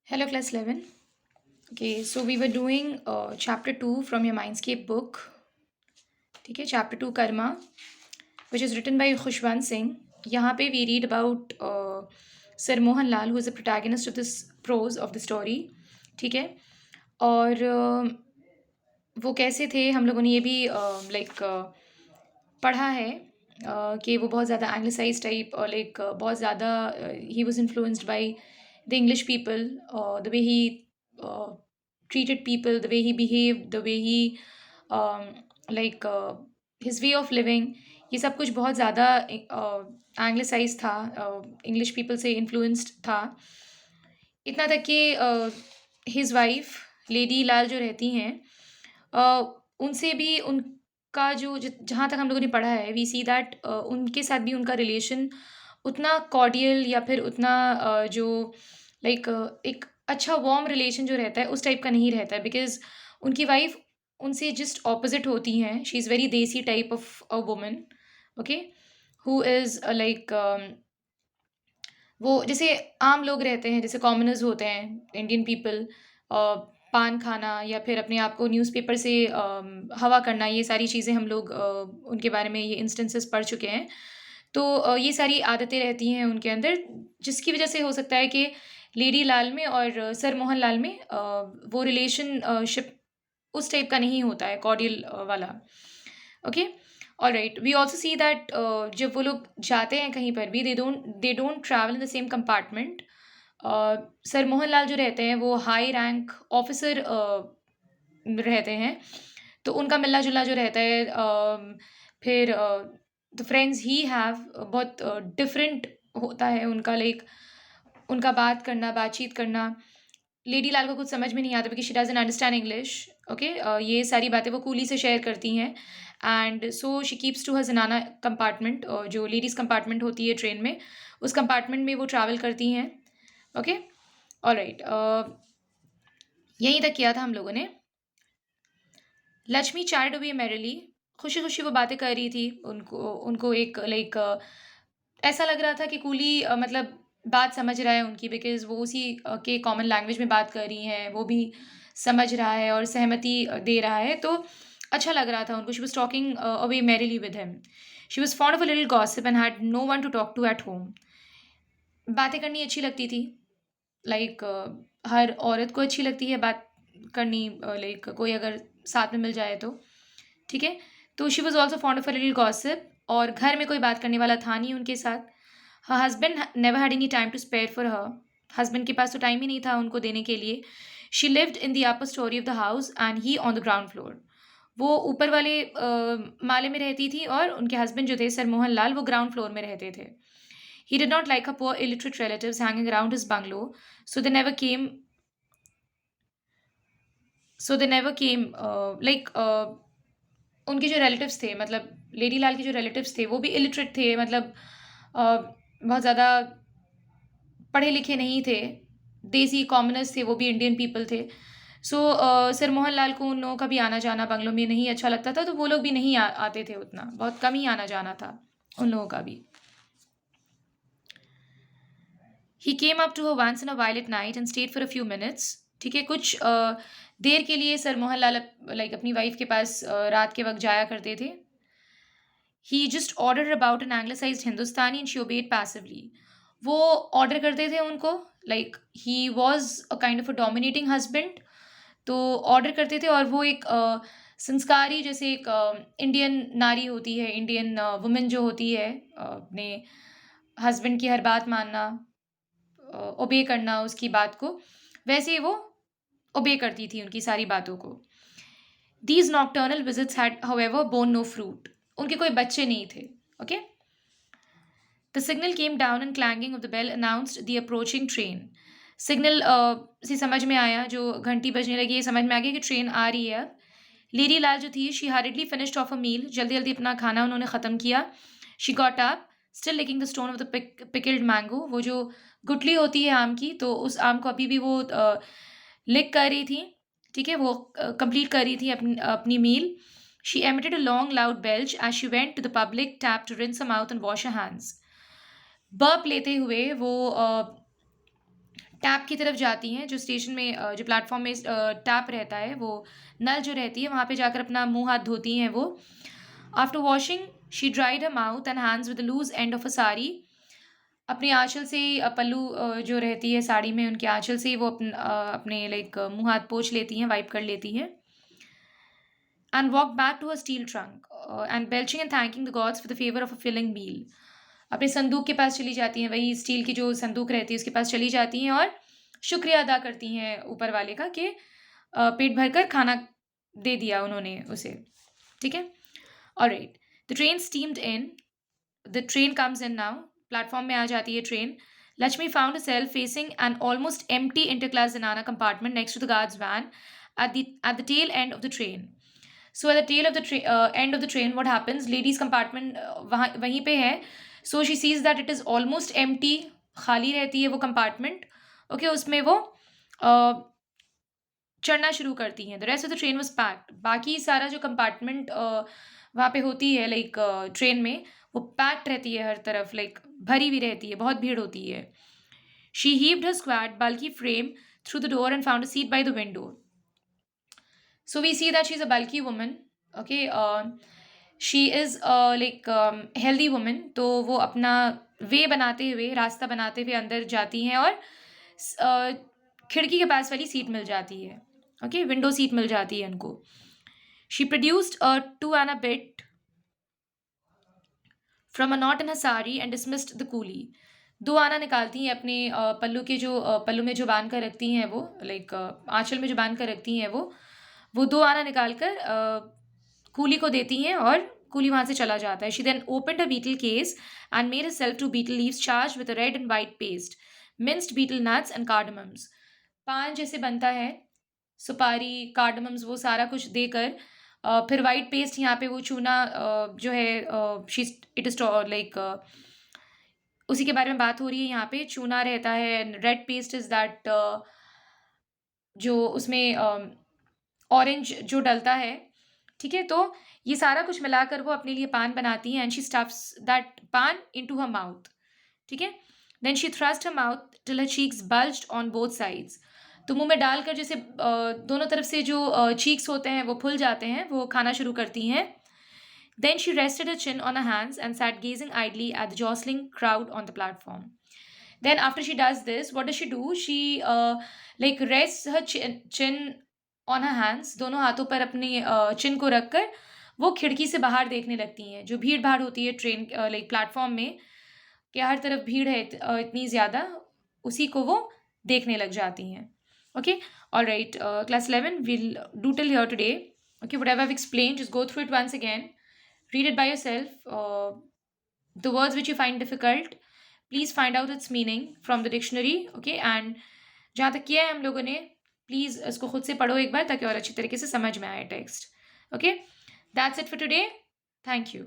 Hello, class 11. Okay, so we were doing chapter 2 from your Mindscape book. ठीक है, chapter 2 Karma, which is written by Khushwant Singh. यहाँ पे we read about Sir Mohan Lal, who is the protagonist of this prose of the story. ठीक है, और वो कैसे थे, हम लोगों ने ये भी लाइक पढ़ा है कि वो बहुत ज़्यादा एंग्लिसाइज टाइप और लाइक बहुत ज़्यादा he was influenced by the English people, the way he treated people, the way he behaved, the way he like his way of living, ये सब कुछ बहुत ज़्यादा एंग्लिसाइज था, इंग्लिश पीपल से इन्फ्लुएंस्ड था। इतना तक कि हिज वाइफ लेडी लाल जो रहती हैं, उनसे भी उनका जो जहाँ तक हम लोगों ने पढ़ा है, वी सी दैट उनके साथ भी उनका रिलेशन उतना कॉर्डियल या फिर उतना जो लाइक एक अच्छा वार्म रिलेशन जो रहता है उस टाइप का नहीं रहता है, बिकॉज उनकी वाइफ उनसे जस्ट ऑपोजिट होती हैं। शी इज़ वेरी देसी type of a woman, okay, who is like वो जैसे आम लोग रहते हैं, जैसे कॉमनर्स होते हैं इंडियन पीपल, पान खाना या फिर अपने आप को न्यूज़पेपर से हवा करना, ये सारी चीज़ें हम लोग उनके बारे में ये इंस्टेंसेस पढ़ चुके हैं। तो ये सारी आदतें रहती हैं उनके अंदर, जिसकी वजह से हो सकता है कि लेडी लाल में और सर मोहन लाल में वो रिलेशनशिप उस टाइप का नहीं होता है, कॉर्डियल वाला। Okay, alright, we also see that जब वो लोग जाते हैं कहीं पर भी, they don't travel in the same compartment. Sir Mohan Lal जो रहते हैं वो हाई रैंक ऑफिसर रहते हैं, तो उनका मिलना जुलना जो रहता है, फिर द फ्रेंड्स ही हैव बहुत डिफरेंट होता है उनका, लाइक उनका बातचीत करना। लेडी लाल को कुछ समझ में नहीं आता because she doesn't understand English. Okay, ये सारी बातें वो कूली से शेयर करती हैं, and so she keeps to her जनाना कंपार्टमेंट, जो लेडीज़ कंपार्टमेंट होती है ट्रेन में, उस कंपार्टमेंट में वो ट्रैवल करती हैं। ओके, ऑलराइट, यहीं तक किया था हम लोगों ने। लक्ष्मी चार्ड अवे मैरिली, खुशी खुशी वो बातें कर रही थी, उनको उनको एक लाइक ऐसा लग रहा था कि कूली मतलब बात समझ रहा है उनकी, बिकॉज वो उसी के कॉमन लैंग्वेज में बात कर रही हैं, वो भी समझ रहा है और सहमति दे रहा है, तो अच्छा लग रहा था उनको। She was talking away merrily with him. She was fond of a little gossip and had no one to talk to at home. बातें करनी अच्छी लगती थी, लाइक हर औरत को अच्छी लगती है बात करनी, लाइक कोई अगर साथ में मिल जाए तो ठीक है। तो she was also fond of a little gossip, और घर में कोई बात करने वाला था नहीं उनके साथ। Her husband never had any time to spare for her, husband के पास तो टाइम ही नहीं था उनको देने के लिए। She lived in the upper story of the house and he on the ground floor. वो ऊपर वाले माले में रहती थी और उनके हस्बैंड जो थे सर मोहन लाल, वो ग्राउंड फ्लोर में रहते थे। He did not like her poor illiterate relatives hanging around his bungalow, so they never came. So they never came. Like उनके जो रिलेटिव्स थे, मतलब लेडी लाल के जो रिलेटिव्स थे, वो भी इलिटरेट थे, मतलब बहुत ज़्यादा पढ़े लिखे नहीं थे, देसी कॉमनर्स थे, वो भी इंडियन पीपल थे। सो सर मोहन लाल को उन लोगों का भी आना जाना बंगलों में नहीं अच्छा लगता था, तो वो लोग भी नहीं आते थे, उतना बहुत कम ही आना जाना था उन लोगों का भी। He came up to her once in a while at night and stayed for a few minutes. ठीक है, कुछ देर के लिए सर मोहन लाल लाइक अपनी वाइफ के पास रात के वक्त जाया करते थे। He just order about an anglicised Hindustani and she obeyed passively. वो ऑर्डर करते थे उनको, like he was a kind of a dominating husband, तो ऑर्डर करते थे, और वो एक संस्कारी, जैसे एक इंडियन नारी होती है, इंडियन वुमेन जो होती है, अपने हस्बैंड की हर बात मानना, ओबे करना उसकी बात को, वैसे ही वो ओबे करती थी उनकी सारी बातों को। These nocturnal visits had however borne no fruit, उनके कोई बच्चे नहीं थे। Okay, the signal came down and clanging of the bell announced the approaching train. Signal से समझ में आया, जो घंटी बजने लगी, ये समझ में आ गया कि ट्रेन आ रही है अब। लेडी लाल जो थी, she hurriedly finished off a meal, जल्दी जल्दी अपना खाना उन्होंने ख़त्म किया। She got up still licking the stone of the pickled mango, वो जो गुठली होती है आम की, तो उस आम को अभी भी वो लिक कर रही थी। ठीक है, वो कंप्लीट कर रही थी अपनी अपनी meal. She emitted a long loud belch as she went to the public tap to rinse her mouth and wash her hands. Burp लेते हुए वो टैप की तरफ जाती हैं, जो स्टेशन में जो प्लेटफ़ॉर्म में टैप रहता है, वो नल जो रहती है, वहाँ पे जाकर अपना मुँह हाथ धोती हैं वो। After washing, she dried her mouth and hands with the loose end of a sari. अपने आँचल से पल्लू जो रहती है साड़ी में, उनके आँचल से ही वो अपने लाइक मुँह हाथ पोंछ लेती हैं, वाइप कर लेती हैं। And walked back to her steel trunk, and belching and thanking the gods for the favor of a filling meal. अपने संदूक के पास चली जाती हैं, वही स्टील की जो संदूक रहती है उसके पास चली जाती हैं और शुक्रिया अदा करती हैं ऊपर वाले का कि पेट भरकर खाना दे दिया उन्होंने उसे। ठीक है, alright. The train steamed in, the train comes in now, platform में आ जाती है train. Lakshmi found herself facing an almost empty interclass banana compartment next to the guard's van at the tail end of the train. So at the tail of the end of the train, what happens? Ladies compartment वहाँ वहीं पे है. So she sees that it is almost empty. खाली रहती है वो compartment. Okay, उसमें वो चढ़ना शुरू करती हैं। The rest of the train was packed. बाकी सारा जो कंपार्टमेंट वहाँ पे होती है लाइक ट्रेन में, वो पैक्ड रहती है हर तरफ, लाइक भरी हुई रहती है, बहुत भीड़ होती है। She heaved her squat bulky frame through the door and found a seat by the window. So we see that she is a bulky woman. Okay, she is like healthy woman. तो वो अपना वे बनाते हुए, रास्ता बनाते हुए अंदर जाती हैं और खिड़की के पास वाली सीट मिल जाती है। ओके, विंडो सीट मिल जाती है उनको। शी प्रोड्यूस्ड अ 2 आना bit from a not in a sari and dismissed the coolie. 2 आना निकालती हैं अपने पल्लू के जो पल्लू में जो बांध कर रखती हैं वो, लाइक आंचल में जो बांध कर रखती हैं वो 2 आना निकाल कर कूली को देती हैं और कूली वहाँ से चला जाता है। She then opened a betel case and made himself 2 betel leaves charged with red and white paste, minced betel nuts and cardamoms. पान जैसे बनता है, सुपारी, कार्डमम्स, वो सारा कुछ देकर फिर व्हाइट पेस्ट यहाँ पे वो चूना जो है शी इट इज लाइक उसी के बारे में बात हो रही है यहाँ पे। चूना रहता है, रेड पेस्ट इज दैट जो उसमें ऑरेंज जो डलता है। ठीक है, तो ये सारा कुछ मिलाकर वो अपने लिए पान बनाती हैं and she stuffs that paan into her mouth. ठीक है, then she thrust her mouth till her cheeks bulged on both sides. तो मुंह में डालकर जैसे दोनों तरफ से जो चीक्स होते हैं वो फुल जाते हैं, वो खाना शुरू करती हैं। Then she rested her chin on her hands and sat gazing idly at the jostling crowd on the platform. Then after she does this, what does she do? She like rests her chin on her hands, दोनों हाथों पर अपनी चिन को रखकर वो खिड़की से बाहर देखने लगती हैं। जो भीड़ भाड़ होती है ट्रेन लाइक प्लेटफॉर्म में, कि हर तरफ भीड़ है इतनी ज़्यादा, उसी को वो देखने लग जाती हैं। Okay, all right, class 11, we'll do till here today. Okay, whatever I've explained, just go through it once again. Read it by yourself. The words which you find difficult, please find out its meaning from the dictionary. Okay, and जहाँ तक किया है हम लोगों ने, please इसको खुद से पढ़ो एक बार ताकि और अच्छी तरीके से समझ में आए text. Okay, that's it for today. Thank you.